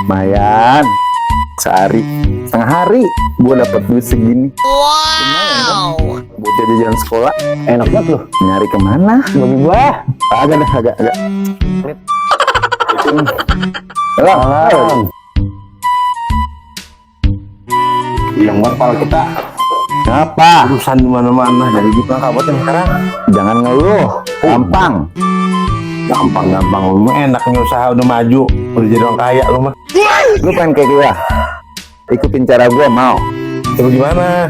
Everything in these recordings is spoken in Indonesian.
lumayan. Sehari, setengah hari, gue dapat duit segini. Wow. Buat jajan sekolah, Enak banget loh. nyari kemana? Bagi gua. Agak dah, agak. Salam. Yang bakal kita Kenapa? urusan di mana-mana dari kita kabupaten sekarang. Jangan ngeluh, gampang. Gampang lu mah enaknya usaha udah maju, udah jadi orang kaya lu mah. Lu pengen kayak gue? Ikutin cara gue mau. Terus gimana?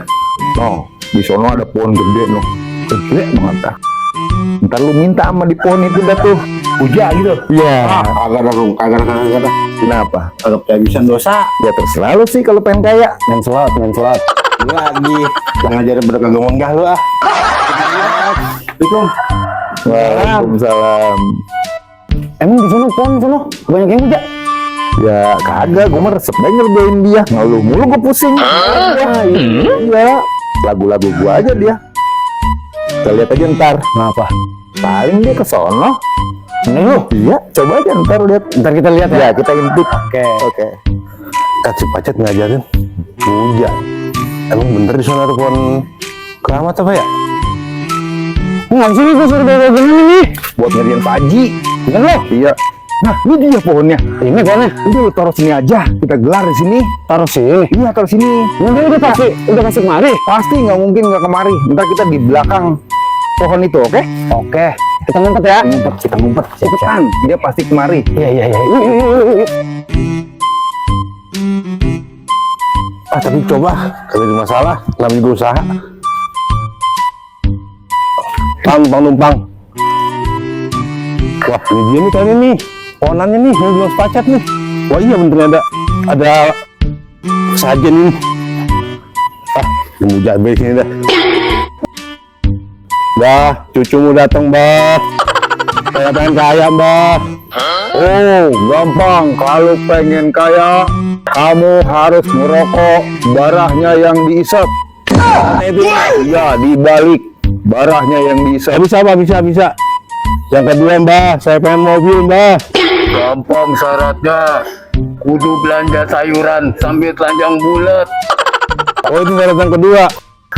No, di sono ada pohon gede no, gede banget dah. Ntar lu minta sama di pohon itu dah tuh. Puja gitu. Iya. Kagak ada dong, kagak ada. Kenapa? Kagak kehabisan dosa. Ya terserah lu sih kalau pengen kaya. Main sholat. Lu lagi yang ngajarin pada kagak monggah lu ah. Assalamualaikum. Waalaikumsalam. Emang di sono banyak yang puja? Ya kagak, gue mah resep aja ngerjain dia. Ngeluh mulu gue pusing. Iya, lagu-lagu gue aja dia. Kita lihat aja ntar. Kenapa? Paling dia ke sono. Lu? Iya, coba aja ntar lihat. Ntar kita lihat Ya ya. kita intip. Oke. Kasih pacet ngajarin puja. Emang bener di sana ada pohon keramat apa ya? Nggak sih, gue suruh bawa gini nih. Buat nyariin Paji. Bukan lo? Iya. Nah, ini dia pohonnya. Ini pohonnya. Udah lu taruh sini aja. Kita gelar di sini. Taruh sini. Iya, taruh sini. Nanti udah kasih kemari. Pasti nggak mungkin nggak kemari. Ntar kita di belakang pohon itu, oke? Oke. Kita ngumpet ya. Kita ngumpet. Cepetan. Dia pasti kemari. Iya. Yuk. Tapi coba kalau ada masalah, namanya juga usaha. Numpang. Wah, ini dia nih kayaknya nih. Pohonannya nih, yang belum sepacat nih. Wah iya bener ada sajen nih. Tunggu jangan sini dah. Bah, cucumu datang, bah. Saya pengen kaya, bah. Oh, gampang. Kalau pengen kaya, kamu harus merokok barahnya yang diisap. Itu Ya, dibalik barahnya yang diisap. bisa, bah, bisa. Yang kedua, mbah, saya pengen mobil, mbah. Gampang syaratnya. Kudu belanja sayuran sambil telanjang bulat. Oh, itu syarat yang kedua.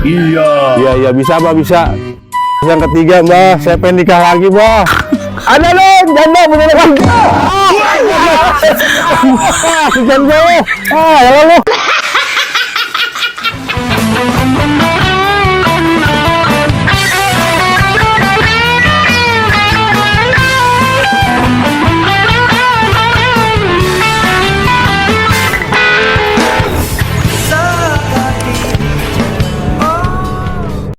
Iya. Iya, bisa, mbah, bisa. Yang ketiga, mbah, saya pengen nikah lagi, mbah. Ada dong, janda bener kan? Sekian gue. Lalu.